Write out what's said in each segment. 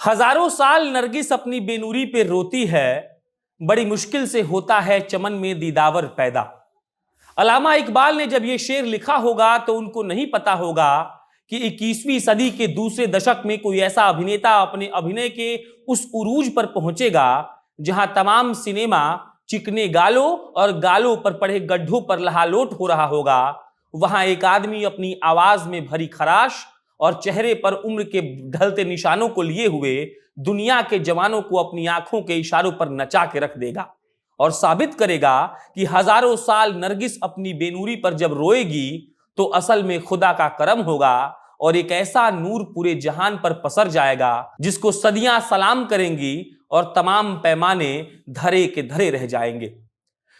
हजारों साल नरगिस अपनी बेनूरी पे रोती है, बड़ी मुश्किल से होता है चमन में दीदावर पैदा। अल्लामा इकबाल ने जब यह शेर लिखा होगा तो उनको नहीं पता होगा कि 21वीं सदी के दूसरे दशक में कोई ऐसा अभिनेता अपने अभिनय के उस उरूज पर पहुंचेगा जहां तमाम सिनेमा चिकने गालों और गालों पर पड़े गड्ढों पर लहालोट हो रहा होगा। वहां एक आदमी अपनी आवाज में भरी खराश और चेहरे पर उम्र के ढलते निशानों को लिए हुए दुनिया के जवानों को अपनी आंखों के इशारों पर नचा के रख देगा और साबित करेगा कि हजारों साल नरगिस अपनी बेनूरी पर जब रोएगी तो असल में खुदा का करम होगा और एक ऐसा नूर पूरे जहान पर पसर जाएगा जिसको सदियां सलाम करेंगी और तमाम पैमाने धरे के धरे रह जाएंगे।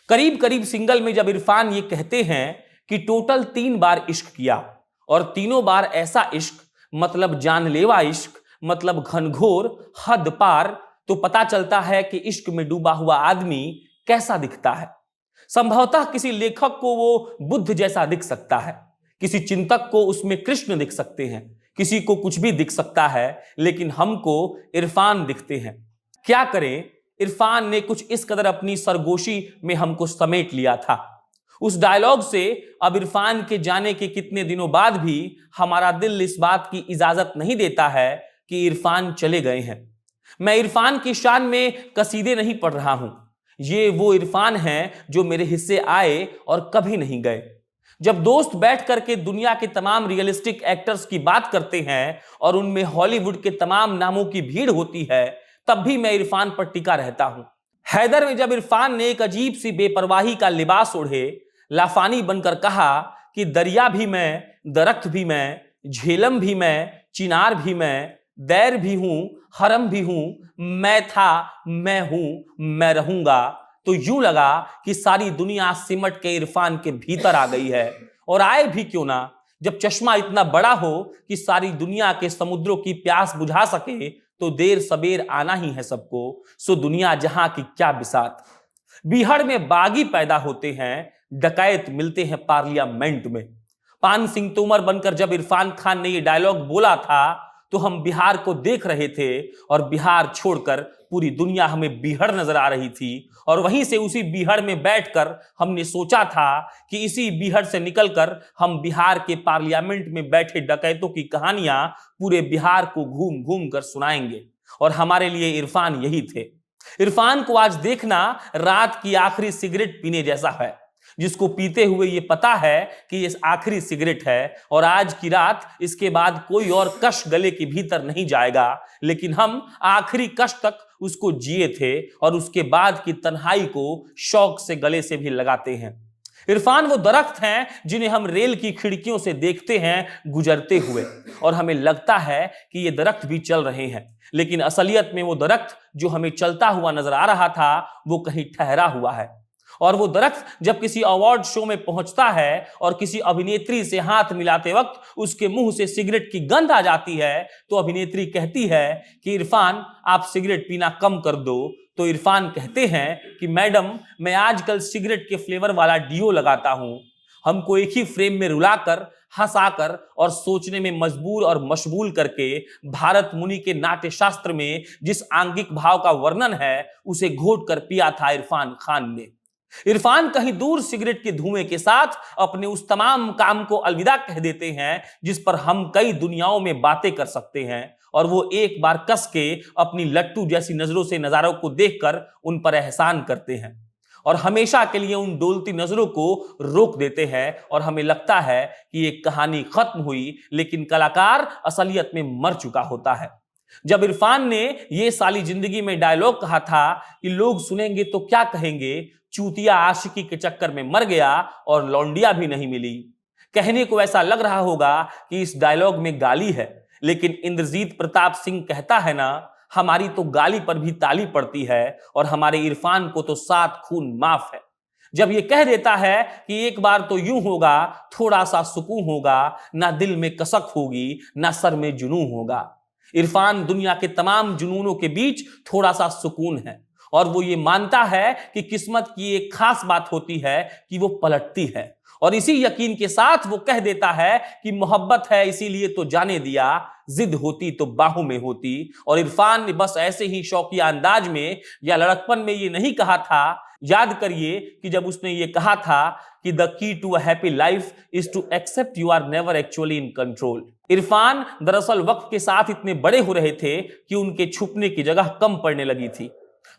करीब करीब सिंगल में जब इरफान ये कहते हैं कि टोटल 3 बार इश्क किया और तीनों बार ऐसा इश्क मतलब जानलेवा इश्क, मतलब घनघोर हद पार, तो पता चलता है कि इश्क में डूबा हुआ आदमी कैसा दिखता है। संभवतः किसी लेखक को वो बुद्ध जैसा दिख सकता है, किसी चिंतक को उसमें कृष्ण दिख सकते हैं, किसी को कुछ भी दिख सकता है, लेकिन हमको इरफान दिखते हैं। क्या करें, इरफान ने कुछ इस कदर अपनी सरगोशी में हमको समेट लिया था। उस डायलॉग से अब इरफान के जाने के कितने दिनों बाद भी हमारा दिल इस बात की इजाजत नहीं देता है कि इरफान चले गए हैं। मैं इरफान की शान में कसीदे नहीं पढ़ रहा हूं, ये वो इरफान हैं जो मेरे हिस्से आए और कभी नहीं गए। जब दोस्त बैठ करके दुनिया के तमाम रियलिस्टिक एक्टर्स की बात करते हैं और उनमें हॉलीवुड के तमाम नामों की भीड़ होती है, तब भी मैं इरफान पर टिका रहता हूं। हैदर में जब इरफान ने एक अजीब सी बेपरवाही का लिबास ओढ़े लाफानी बनकर कहा कि दरिया भी मैं, दरख्त भी मैं, झेलम भी मैं, चिनार भी मैं, दैर भी हूं, हरम भी हूं, मैं था, मैं हूं, मैं रहूंगा, तो यूं लगा कि सारी दुनिया सिमट के इरफान के भीतर आ गई है। और आए भी क्यों ना, जब चश्मा इतना बड़ा हो कि सारी दुनिया के समुद्रों की प्यास बुझा सके तो देर सबेर आना ही है सबको, सो दुनिया जहां की क्या बिसात। बीहड़ में बागी पैदा होते हैं, डकैत मिलते हैं पार्लियामेंट में। पान सिंह तोमर बनकर जब इरफान खान ने ये डायलॉग बोला था तो हम बिहार को देख रहे थे और बिहार छोड़कर पूरी दुनिया हमें बीहड़ नजर आ रही थी। और वहीं से उसी बीहड़ में बैठकर हमने सोचा था कि इसी बीहड़ से निकलकर हम बिहार के पार्लियामेंट में बैठे डकैतों की कहानियां पूरे बिहार को घूम घूम कर सुनाएंगे। और हमारे लिए इरफान यही थे। इरफान को आज देखना रात की आखिरी सिगरेट पीने जैसा है, जिसको पीते हुए ये पता है कि ये आखिरी सिगरेट है और आज की रात इसके बाद कोई और कश गले के भीतर नहीं जाएगा, लेकिन हम आखिरी कश तक उसको जिए थे और उसके बाद की तन्हाई को शौक से गले से भी लगाते हैं। इरफान वो दरख्त हैं जिन्हें हम रेल की खिड़कियों से देखते हैं गुजरते हुए और हमें लगता है कि ये दरख्त भी चल रहे हैं, लेकिन असलियत में वो दरख्त जो हमें चलता हुआ नजर आ रहा था वो कहीं ठहरा हुआ है। और वो दरख्त जब किसी अवार्ड शो में पहुंचता है और किसी अभिनेत्री से हाथ मिलाते वक्त उसके मुंह से सिगरेट की गंध आ जाती है तो अभिनेत्री कहती है कि इरफान आप सिगरेट पीना कम कर दो, तो इरफान कहते हैं कि मैडम मैं आजकल सिगरेट के फ्लेवर वाला डियो लगाता हूं। हमको एक ही फ्रेम में रुलाकर, हंसाकर और सोचने में मजबूर और मशगूल करके भारत मुनि के नाट्य शास्त्र में जिस आंगिक भाव का वर्णन है उसे घोट कर पिया था इरफान खान ने। इरफान कहीं दूर सिगरेट के धुएं के साथ अपने उस तमाम काम को अलविदा कह देते हैं जिस पर हम कई दुनियाओं में बातें कर सकते हैं, और वो एक बार कस के अपनी लट्टू जैसी नजरों से नजारों को देखकर उन पर एहसान करते हैं और हमेशा के लिए उन डोलती नजरों को रोक देते हैं और हमें लगता है कि ये कहानी खत्म हुई, लेकिन कलाकार असलियत में मर चुका होता है। जब इरफान ने ये साली जिंदगी में डायलॉग कहा था कि लोग सुनेंगे तो क्या कहेंगे, चूतिया आशिकी के चक्कर में मर गया और लौंडिया भी नहीं मिली, कहने को ऐसा लग रहा होगा कि इस डायलॉग में गाली है, लेकिन इंद्रजीत प्रताप सिंह कहता है ना, हमारी तो गाली पर भी ताली पड़ती है और हमारे इरफान को तो 7 खून माफ है। जब ये कह देता है कि एक बार तो यूं होगा, थोड़ा सा सुकून होगा, ना दिल में कसक होगी, ना सर में जुनून होगा। इरफान दुनिया के तमाम जुनूनों के बीच थोड़ा सा सुकून है और वो ये मानता है कि किस्मत की एक खास बात होती है कि वो पलटती है, और इसी यकीन के साथ वो कह देता है कि मोहब्बत है इसीलिए तो जाने दिया, जिद होती तो बाहों में होती। और इरफान ने बस ऐसे ही शौकिया अंदाज में या लड़कपन में ये नहीं कहा था। याद करिए कि जब उसने ये कहा था कि the key to a happy life is to accept you are never actually in control. Irfan दरअसल वक्त के साथ इतने बड़े हो रहे थे कि उनके छुपने की जगह कम पड़ने लगी थी।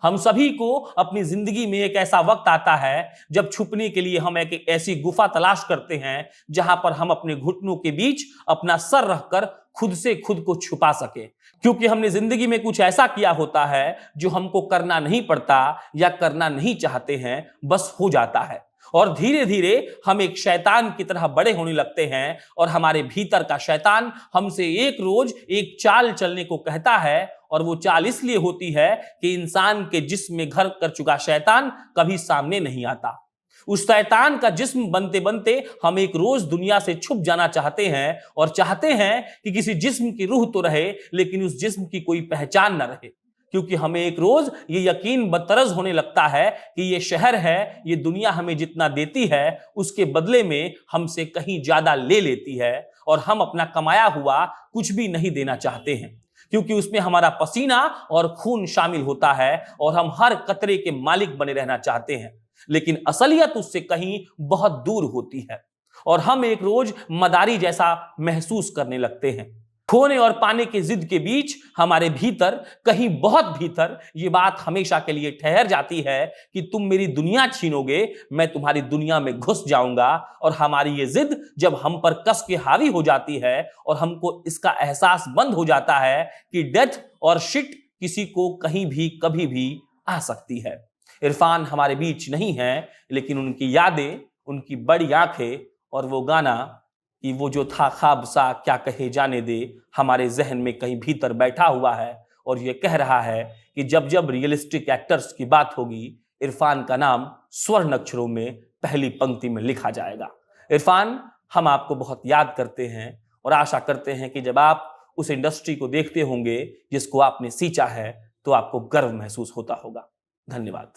हम सभी को अपनी जिंदगी में एक ऐसा वक्त आता है जब छुपने के लिए हम एक ऐसी गुफा तलाश करते हैं जहां पर हम अपने घुटनों के बीच अपना सर रखकर खुद से खुद को छुपा सके, क्योंकि हमने जिंदगी में कुछ ऐसा किया होता है जो हमको करना नहीं पड़ता या करना नहीं चाहते हैं, बस हो जाता है। और धीरे धीरे हम एक शैतान की तरह बड़े होने लगते हैं और हमारे भीतर का शैतान हमसे एक रोज एक चाल चलने को कहता है। और वो चाल इसलिए होती है कि इंसान के जिस्म में घर कर चुका शैतान कभी सामने नहीं आता। उस शैतान का जिस्म बनते बनते हम एक रोज दुनिया से छुप जाना चाहते हैं और चाहते हैं कि किसी जिस्म की रूह तो रहे लेकिन उस जिस्म की कोई पहचान न रहे, क्योंकि हमें एक रोज ये यकीन बतरज होने लगता है कि ये शहर है, ये दुनिया हमें जितना देती है उसके बदले में हमसे कहीं ज्यादा ले लेती है और हम अपना कमाया हुआ कुछ भी नहीं देना चाहते हैं, क्योंकि उसमें हमारा पसीना और खून शामिल होता है और हम हर कतरे के मालिक बने रहना चाहते हैं। लेकिन असलियत उससे कहीं बहुत दूर होती है और हम एक रोज मदारी जैसा महसूस करने लगते हैं। खोने और पाने के जिद के बीच हमारे भीतर, कहीं बहुत भीतर, ये बात हमेशा के लिए ठहर जाती है कि तुम मेरी दुनिया छीनोगे, मैं तुम्हारी दुनिया में घुस जाऊंगा। और हमारी ये जिद जब हम पर कस के हावी हो जाती है और हमको इसका एहसास बंद हो जाता है कि डेथ और शिट किसी को कहीं भी कभी भी आ सकती है। इरफान हमारे बीच नहीं है, लेकिन उनकी यादें, उनकी बड़ी आंखें और वो गाना कि वो जो था ख्वाब सा क्या कहे जाने दे, हमारे जहन में कहीं भीतर बैठा हुआ है और ये कह रहा है कि जब जब रियलिस्टिक एक्टर्स की बात होगी, इरफान का नाम स्वर्ण अक्षरों में पहली पंक्ति में लिखा जाएगा। इरफान, हम आपको बहुत याद करते हैं और आशा करते हैं कि जब आप उस इंडस्ट्री को देखते होंगे जिसको आपने सींचा है तो आपको गर्व महसूस होता होगा। धन्यवाद।